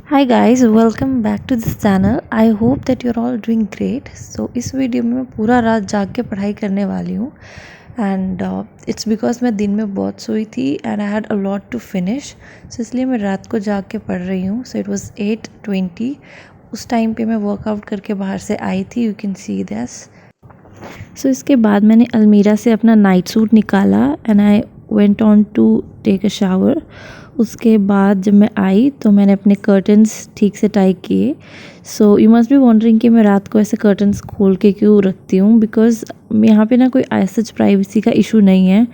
Hi guys, welcome back to this channel. I hope that you're all doing great. So इस video में मैं पूरा रात जाग के पढ़ाई करने वाली हूँ एंड इट्स बिकॉज मैं दिन में बहुत सोई थी and I had a lot to finish. So इसलिए मैं रात को जाग के पढ़ रही हूँ. So it was 8:20. उस टाइम पे मैं वर्कआउट करके बाहर से आई थी. You can see this. So इसके बाद मैंने अलमीरा से अपना नाइट सूट निकाला and I went on to take a shower. उसके बाद जब मैं आई तो मैंने अपने कर्टन्स ठीक से टाई किए. So you must be wondering कि मैं रात को ऐसे कर्टन्स खोल के क्यों रखती हूँ, बिकॉज़ यहाँ पे ना कोई सच प्राइवेसी का इशू नहीं है.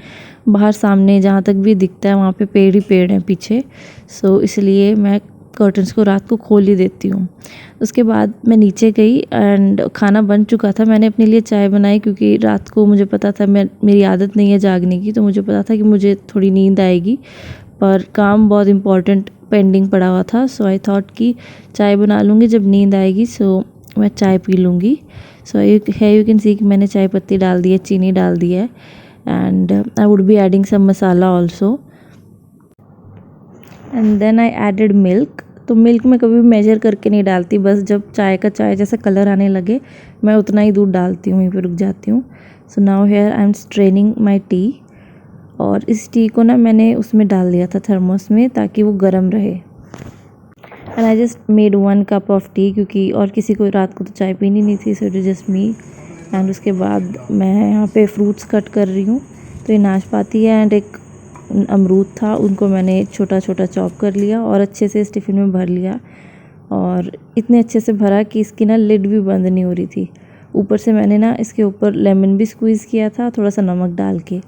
बाहर सामने जहाँ तक भी दिखता है वहाँ पे पेड़ ही पेड़ हैं पीछे. सो इसलिए मैं कर्टन्स को रात को खोल ही देती हूँ. उसके बाद मैं नीचे गई एंड खाना बन चुका था. मैंने अपने लिए चाय बनाई क्योंकि रात को मुझे पता था मेरी आदत नहीं है जागने की, तो मुझे पता था कि मुझे थोड़ी नींद आएगी, पर काम बहुत इम्पोर्टेंट पेंडिंग पड़ा हुआ था. सो आई थॉट कि चाय बना लूँगी, जब नींद आएगी सो मैं चाय पी लूँगी. सो यू कैन सी कि मैंने चाय पत्ती डाल दी है, चीनी डाल दी है and I would be adding some masala also. And then I added milk. तो मिल्क मैं कभी भी मेजर करके नहीं डालती, बस जब चाय का चाय जैसा कलर आने लगे मैं उतना ही दूध डालती हूँ, वहीं पे रुक जाती हूँ. So now here I am straining my tea. और इस टी को ना मैंने उसमें डाल दिया था थर्मोस में ताकि वो गर्म रहे. And I just made 1 cup of T क्योंकि और किसी को रात को तो चाय पीनी नहीं थी. So it is just me. And उसके बाद मैं यहाँ पे फ्रूट्स कट कर रही हूँ. तो ये नाशपाती है एंड एक अमरूद था, उनको मैंने छोटा छोटा चॉप कर लिया और अच्छे से इस टिफ़िन में भर लिया. और इतने अच्छे से भरा कि इसकी ना लिड भी बंद नहीं हो रही थी. ऊपर से मैंने ना इसके ऊपर लेमन भी स्क्वीज़ किया था, थोड़ा सा नमक डाल के.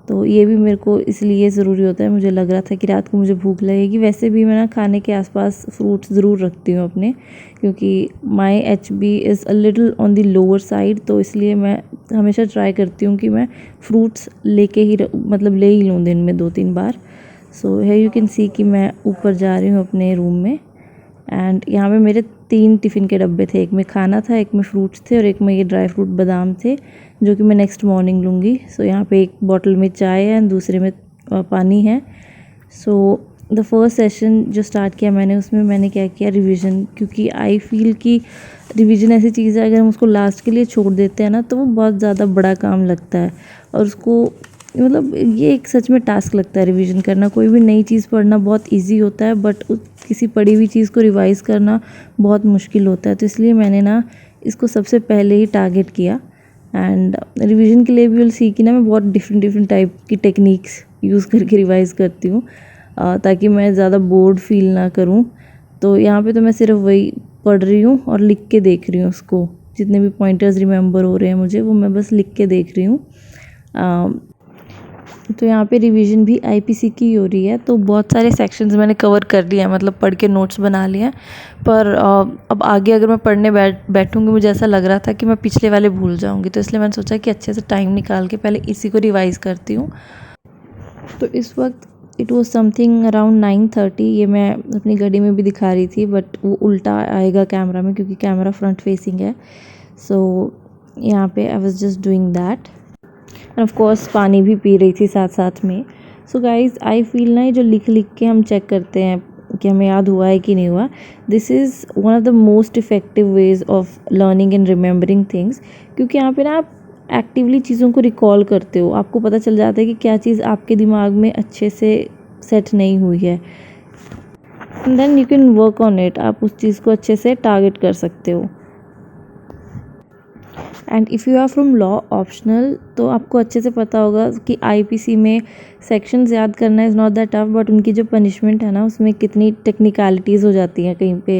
तो ये भी मेरे को इसलिए ज़रूरी होता है, मुझे लग रहा था कि रात को मुझे भूख लगेगी. वैसे भी मैं ना खाने के आसपास फ्रूट्स ज़रूर रखती हूँ अपने, क्योंकि माई HB is a little on the lower side. तो इसलिए मैं हमेशा ट्राई करती हूँ कि मैं फ्रूट्स लेके ही मतलब ले ही लूँ दिन में 2-3 बार. सो है यू कैन सी कि मैं ऊपर जा रही हूँ अपने रूम में. एंड यहाँ पे मेरे 3 टिफ़िन के डब्बे थे. एक में खाना था, एक में फ्रूट्स थे और एक में ये ड्राई फ्रूट बादाम थे जो कि मैं नेक्स्ट मॉर्निंग लूँगी. सो यहाँ पे एक बॉटल में चाय है एंड दूसरे में पानी है. सो द फर्स्ट सेशन जो स्टार्ट किया मैंने, उसमें मैंने क्या किया, रिवीजन. क्योंकि आई फील कि रिवीजन ऐसी चीज़ है, अगर हम उसको लास्ट के लिए छोड़ देते हैं ना तो वो बहुत ज़्यादा बड़ा काम लगता है. और उसको मतलब ये एक सच में टास्क लगता है रिवीजन करना. कोई भी नई चीज़ पढ़ना बहुत इजी होता है, बट किसी पढ़ी हुई चीज़ को रिवाइज़ करना बहुत मुश्किल होता है. तो इसलिए मैंने ना इसको सबसे पहले ही टारगेट किया. एंड रिवीजन के लिए भी विल सी कि ना मैं बहुत डिफरेंट टाइप की टेक्निक्स यूज़ करके रिवाइज़ करती हूँ, ताकि मैं ज़्यादा बोर्ड फील ना करूँ. तो यहाँ पे तो मैं सिर्फ वही पढ़ रही हूँ और लिख के देख रही हूँ उसको. जितने भी पॉइंटर्स रिमेंबर हो रहे हैं मुझे, वो मैं बस लिख के देख रही हूँ. तो यहाँ पे रिवीजन भी IPC की हो रही है. तो बहुत सारे सेक्शंस मैंने कवर कर लिए हैं, मतलब पढ़ के नोट्स बना लिए हैं. पर अब आगे अगर मैं पढ़ने बैठूँगी, मुझे ऐसा लग रहा था कि मैं पिछले वाले भूल जाऊँगी. तो इसलिए मैंने सोचा कि अच्छे से टाइम निकाल के पहले इसी को रिवाइज़ करती हूँ. तो इस वक्त इट वॉज समथिंग अराउंड 9:30. ये मैं अपनी घड़ी में भी दिखा रही थी, बट वो उल्टा आएगा कैमरा में क्योंकि कैमरा फ्रंट फेसिंग है. सो यहाँ पे I was just doing that end of course पानी भी पी रही थी साथ साथ में. सो गाइज़, आई फील ना, ये जो लिख लिख के हम चेक करते हैं कि हमें याद हुआ है कि नहीं हुआ, this is one of the most effective ways of learning and remembering things. क्योंकि यहाँ पे ना आप एक्टिवली चीज़ों को रिकॉल करते हो, आपको पता चल जाता है कि क्या चीज़ आपके दिमाग में अच्छे से सेट नहीं हुई है. And then you can work on it. आप उस चीज़ को अच्छे से टारगेट कर सकते हो. And if you are from law optional, तो आपको अच्छे से पता होगा कि IPC में सेक्शंस याद करना is not that tough, but उनकी जो पनिशमेंट है ना, उसमें कितनी टेक्निकलिटीज़ हो जाती हैं कहीं पे.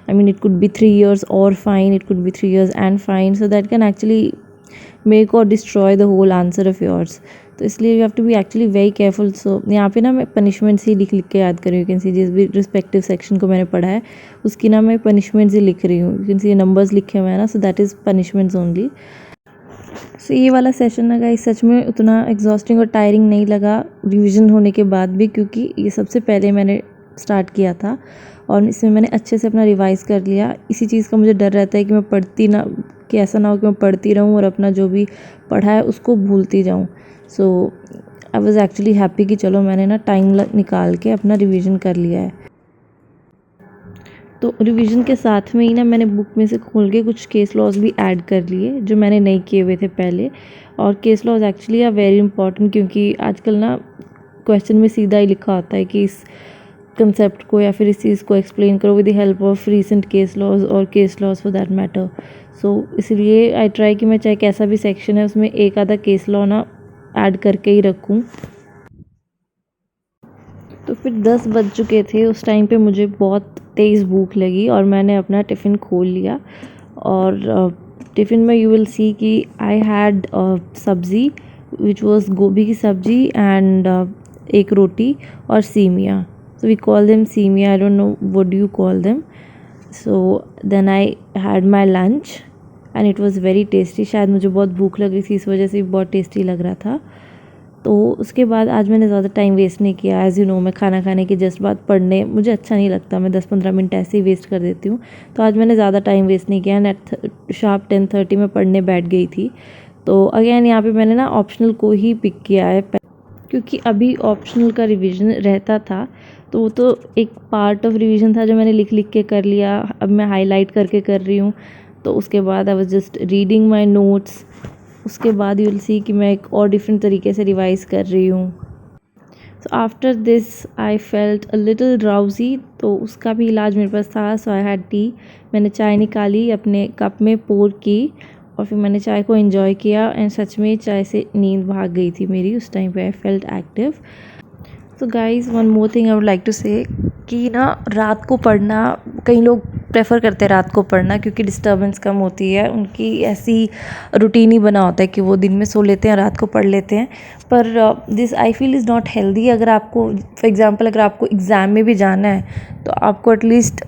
I mean it could be 3 years or fine, it could be 3 years and fine. So that can actually make or destroy the whole answer of yours. तो इसलिए you have to be actually very careful. So यहाँ पे ना मैं punishments ही लिख लिख के याद कर रही हूँ. यू कैन सी जिस भी रिस्पेक्टिव सेक्शन को मैंने पढ़ा है उसकी ना मैं पनिशमेंट्स ही लिख रही हूँ. यू कैन सी नंबर्स लिखे हुए हैं ना, so that is punishments only. सो ये वाला सेशन ना गाइस सच में उतना एग्जॉस्टिंग और टायरिंग नहीं लगा रिवीजन होने के बाद भी, क्योंकि ये सबसे पहले मैंने स्टार्ट किया था और इसमें मैंने अच्छे से अपना रिवाइज़ कर लिया. इसी चीज़ का मुझे डर रहता है कि मैं पढ़ती ना, कि ऐसा ना हो कि मैं पढ़ती रहूँ और अपना जो भी पढ़ा है उसको भूलती जाऊँ. सो आई वॉज़ एक्चुअली हैप्पी कि चलो मैंने ना टाइम निकाल के अपना रिवीजन कर लिया है. तो रिवीजन के साथ में ही ना मैंने बुक में से खोल के कुछ केस लॉज भी ऐड कर लिए जो मैंने नहीं किए हुए थे पहले। और case laws actually are very important, क्योंकि आजकल ना क्वेश्चन में सीधा ही लिखा होता है कि इस कंसेप्ट को या फिर इस चीज़ को एक्सप्लेन करो with the help of recent case laws और case laws for that matter. So इसलिए आई ट्राई कि मैं चाहे कैसा भी सेक्शन है उसमें एक आधा केस लॉ ना ऐड करके ही रखूँ। तो फिर 10 बज चुके थे उस टाइम पे, मुझे बहुत तेज़ भूख लगी और मैंने अपना टिफ़िन खोल लिया। और टिफ़िन में यू विल सी कि आई हैड सब्ज़ी विच वाज गोभी की सब्ज़ी एंड एक रोटी और सेमिया। So we call them semiya, I don't know what do you call them. So then I had my lunch and it was very tasty. शायद मुझे बहुत भूख लग रही थी इस वजह से बहुत टेस्टी लग रहा था। तो उसके बाद आज मैंने ज़्यादा टाइम वेस्ट नहीं किया। एज़ यू नो, मैं खाना खाने के जस्ट बाद पढ़ने मुझे अच्छा नहीं लगता, मैं 10-15 मिनट ऐसे ही वेस्ट कर देती हूँ। तो आज मैंने ज़्यादा टाइम वेस्ट नहीं किया एंड एट शार्प 10:30 में पढ़ने बैठ गई थी। तो अगेन यहाँ पे मैंने ना ऑप्शनल को ही पिक किया है, क्योंकि अभी ऑप्शनल का रिवीजन रहता था तो वो तो एक पार्ट ऑफ रिवीजन था जो मैंने लिख लिख के कर लिया। अब मैं हाईलाइट करके कर रही हूँ। तो उसके बाद I was just reading my notes. उसके बाद यू विल सी कि मैं एक और डिफरेंट तरीके से रिवाइज़ कर रही हूँ। So after this I felt a little drowsy, तो उसका भी इलाज मेरे पास था। सो आई हैड टी। मैंने चाय निकाली, अपने कप में पोर की और फिर मैंने चाय को एंजॉय किया एंड सच में चाय से नींद भाग गई थी मेरी उस टाइम पे। I felt active. So guys, one more thing I would like to say कि ना रात को पढ़ना, कई लोग प्रेफर करते हैं रात को पढ़ना क्योंकि डिस्टर्बेंस कम होती है। उनकी ऐसी रूटीन ही बना होता है कि वो दिन में सो लेते हैं, रात को पढ़ लेते हैं। पर this I feel is not healthy. अगर आपको फॉर एग्जांपल अगर आपको एग्ज़ाम में भी जाना है तो आपको एटलीस्ट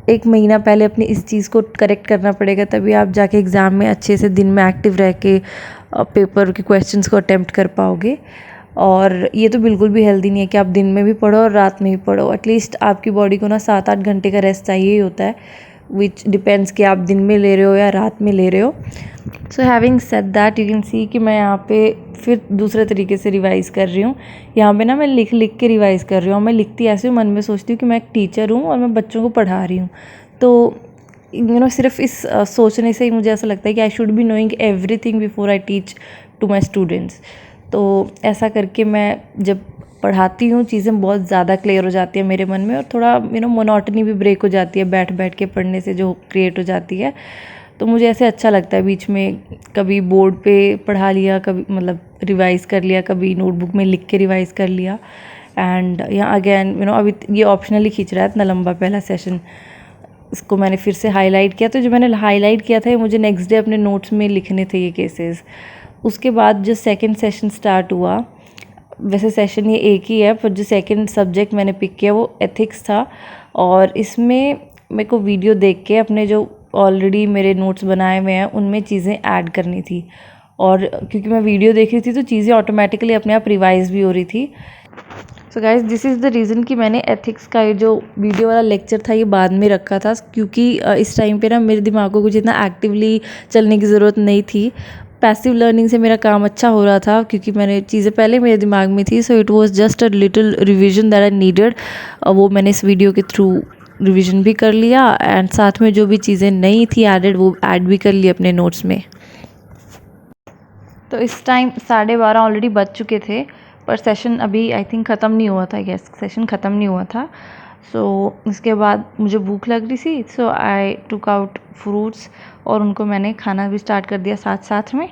1 महीना पहले अपनी इस चीज़ को करेक्ट करना पड़ेगा, तभी आप जाके एग्ज़ाम में अच्छे से दिन में एक्टिव रह के पेपर के क्वेश्चंस को अटेम्प्ट कर पाओगे। और ये तो बिल्कुल भी हेल्दी नहीं है कि आप दिन में भी पढ़ो और रात में भी पढ़ो। एटलीस्ट आपकी बॉडी को ना 7-8 घंटे का रेस्ट चाहिए ही होता है, विच डिपेंड्स कि आप दिन में ले रहे हो या रात में ले रहे हो। So having said that, you can सी कि मैं यहाँ पे फिर दूसरे तरीके से रिवाइज़ कर रही हूँ। यहाँ पे ना मैं लिख लिख के रिवाइज़ कर रही हूँ। मैं लिखती ऐसे हूँ, मन में सोचती हूँ कि मैं एक टीचर हूँ और मैं बच्चों को पढ़ा रही हूँ। तो यू नो सिर्फ इस सोचने से ही मुझे ऐसा लगता है कि I should be knowing everything before I teach to my students. तो ऐसा करके मैं जब पढ़ाती हूँ चीज़ें बहुत ज़्यादा क्लियर हो जाती है मेरे मन में और थोड़ा मोनोटनी भी ब्रेक हो जाती है बैठ बैठ के पढ़ने से जो क्रिएट हो जाती है। तो मुझे ऐसे अच्छा लगता है बीच में कभी बोर्ड पे पढ़ा लिया, कभी मतलब रिवाइज़ कर लिया, कभी नोटबुक में लिख के रिवाइज़ कर लिया। एंड यहाँ अगेन अभी ये ऑप्शनली खींच रहा है इतना लंबा पहला सेशन, इसको मैंने फिर से हाईलाइट किया। तो जो मैंने हाईलाइट किया था मुझे नेक्स्ट डे अपने नोट्स में लिखने थे ये केसेस। उसके बाद जो सेकंड सेशन स्टार्ट हुआ, वैसे सेशन ये एक ही है पर जो सेकंड सब्जेक्ट मैंने पिक किया वो एथिक्स था। और इसमें मेरे को वीडियो देख के अपने जो ऑलरेडी मेरे नोट्स बनाए हुए हैं उनमें चीज़ें ऐड करनी थी। और क्योंकि मैं वीडियो देख रही थी तो चीज़ें ऑटोमेटिकली अपने आप रिवाइज़ भी हो रही थी। So guys, this is the reason कि मैंने एथिक्स का ये जो वीडियो वाला लेक्चर था ये बाद में रखा था, क्योंकि इस टाइम पे ना मेरे दिमाग को कुछ इतना एक्टिवली चलने की ज़रूरत नहीं थी। पैसिव लर्निंग से मेरा काम अच्छा हो रहा था क्योंकि मैंने चीज़ें पहले मेरे दिमाग में थी। सो it was just a little revision that I needed. वो मैंने इस वीडियो के थ्रू रिवीजन भी कर लिया एंड साथ में जो भी चीज़ें नहीं थी एडेड वो ऐड भी कर ली अपने नोट्स में। तो इस टाइम 12:30 ऑलरेडी बज चुके थे पर सेशन अभी आई थिंक ख़त्म नहीं हुआ था। यस, सेशन ख़त्म नहीं हुआ था। सो इसके बाद मुझे भूख लग रही थी, सो आई टुक आउट फ्रूट्स और उनको मैंने खाना भी स्टार्ट कर दिया साथ साथ में।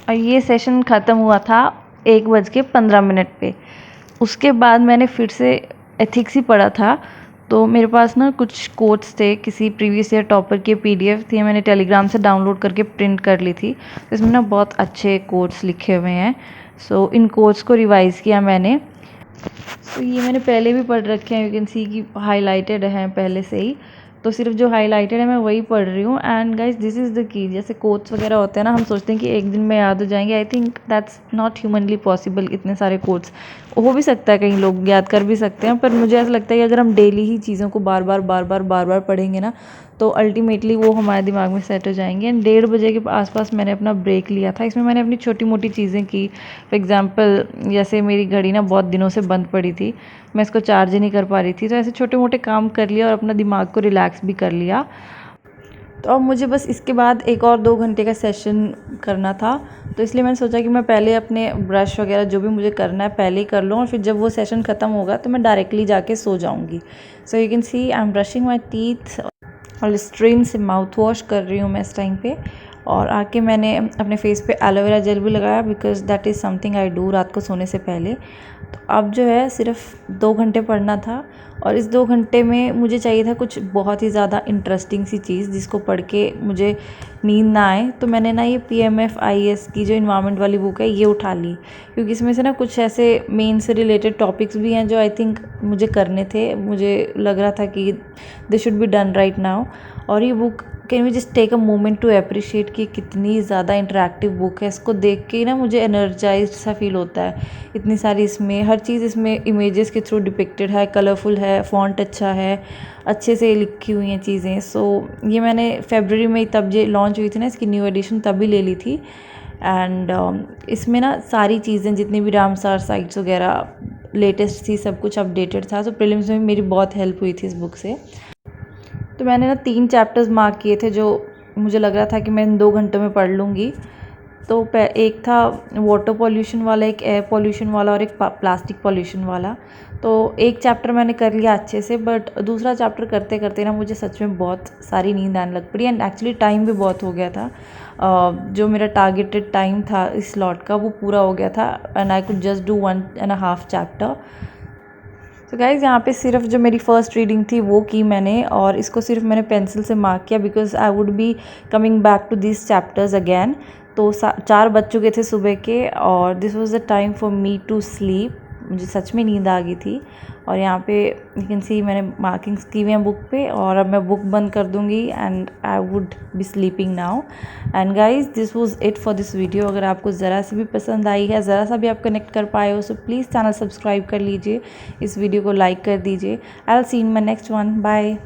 और ये सेशन ख़त्म हुआ था 1:15 पे। उसके बाद मैंने फिर से एथिक्स ही पढ़ा था। तो मेरे पास ना कुछ कोट्स थे, किसी प्रीवियस ईयर टॉपर के PDF थी, मैंने टेलीग्राम से डाउनलोड करके प्रिंट कर ली थी। तो इसमें ना बहुत अच्छे कोट्स लिखे हुए हैं। सो इन कोट्स को रिवाइज़ किया मैंने। तो ये मैंने पहले भी पढ़ रखे हैं, यू कैन सी कि हाईलाइटेड हैं पहले से ही। तो सिर्फ जो हाईलाइटेड है मैं वही पढ़ रही हूँ। And guys, this is the key. जैसे कोट्स वगैरह होते हैं ना, हम सोचते हैं कि एक दिन में याद हो जाएंगे। I think that's not humanly possible इतने सारे कोट्स। हो भी सकता है कई लोग याद कर भी सकते हैं, पर मुझे ऐसा लगता है कि अगर हम डेली ही चीज़ों को बार बार पढ़ेंगे ना तो अल्टीमेटली वो हमारे दिमाग में सेट हो जाएंगे। एंड 1:30 के आसपास मैंने अपना ब्रेक लिया था। इसमें मैंने अपनी छोटी मोटी चीज़ें की। फॉर एग्ज़ाम्पल जैसे मेरी घड़ी ना बहुत दिनों से बंद पड़ी थी, मैं इसको चार्ज ही नहीं कर पा रही थी, तो ऐसे छोटे मोटे काम कर लिया और अपना दिमाग को रिलैक्स भी कर लिया। तो अब मुझे बस इसके बाद 1 और 2 घंटे का सेशन करना था, तो इसलिए मैंने सोचा कि मैं पहले अपने ब्रश वगैरह जो भी मुझे करना है पहले ही कर लूँ, और फिर जब वो सेशन ख़त्म होगा तो मैं डायरेक्टली जाके सो जाऊँगी। So you can C I am brushing my teeth और लिस्ट्रीन से माउथ वॉश कर रही हूँ मैं इस टाइम पे। और आके मैंने अपने फेस पे एलोवेरा जेल भी लगाया, because that is something I do रात को सोने से पहले। तो अब जो है सिर्फ 2 घंटे पढ़ना था, और इस 2 घंटे में मुझे चाहिए था कुछ बहुत ही ज़्यादा इंटरेस्टिंग सी चीज़ जिसको पढ़ के मुझे नींद ना आए। तो मैंने ना ये PMFIS की जो इन्वायरमेंट वाली बुक है ये उठा ली, क्योंकि इसमें से ना कुछ ऐसे मेन से रिलेटेड टॉपिक्स भी हैं जो आई थिंक मुझे करने थे। मुझे लग रहा था कि they should be done right now. और ये book can we just take a moment to appreciate कि कितनी ज़्यादा इंटरेक्टिव बुक है। इसको देख के ना मुझे एनर्जाइज्ड सा फील होता है। इतनी सारी इसमें हर चीज़ इसमें इमेजेस के थ्रू डिपिक्टेड है, कलरफुल है, फॉन्ट अच्छा है, अच्छे से लिखी हुई हैं चीज़ें। सो ये मैंने फरवरी में तब ये लॉन्च हुई थी ना इसकी न्यू एडिशन, तभी ले ली थी। एंड इसमें ना सारी चीज़ें जितनी भी रामसार साइट्स वगैरह लेटेस्ट थी, सब कुछ अपडेटेड था। तो प्रीलिम्स में मेरी बहुत हेल्प हुई थी इस बुक से। तो मैंने ना 3 चैप्टर्स मार्क किए थे जो मुझे लग रहा था कि मैं इन 2 घंटों में पढ़ लूँगी। तो एक था वाटर पॉल्यूशन वाला, एक एयर पॉल्यूशन वाला और एक प्लास्टिक पॉल्यूशन वाला। तो एक चैप्टर मैंने कर लिया अच्छे से, बट दूसरा चैप्टर करते करते ना मुझे सच में बहुत सारी नींद आने लग पड़ी। एंड एक्चुअली टाइम भी बहुत हो गया था। जो मेरा टारगेटेड टाइम था इस स्लॉट का वो पूरा हो गया था, and I could just do 1.5 chapter. तो गाइज़ यहाँ पे सिर्फ जो मेरी फ़र्स्ट रीडिंग थी वो की मैंने, और इसको सिर्फ मैंने पेंसिल से मार्क किया because I would be coming back to this chapters again. तो 4 बज चुके थे सुबह के, और this was the time for me to sleep. मुझे सच में नींद आ गई थी। और यहाँ पे यू कैन सी मैंने मार्किंग्स की हुई हैं बुक पे, और अब मैं बुक बंद कर दूँगी and I would B sleeping now. And guys this was it for this video. अगर आपको ज़रा सी भी पसंद आई है, ज़रा सा भी आप कनेक्ट कर पाए हो, सो प्लीज़ चैनल सब्सक्राइब कर लीजिए, इस वीडियो को लाइक कर दीजिए। I will see in my next one. Bye.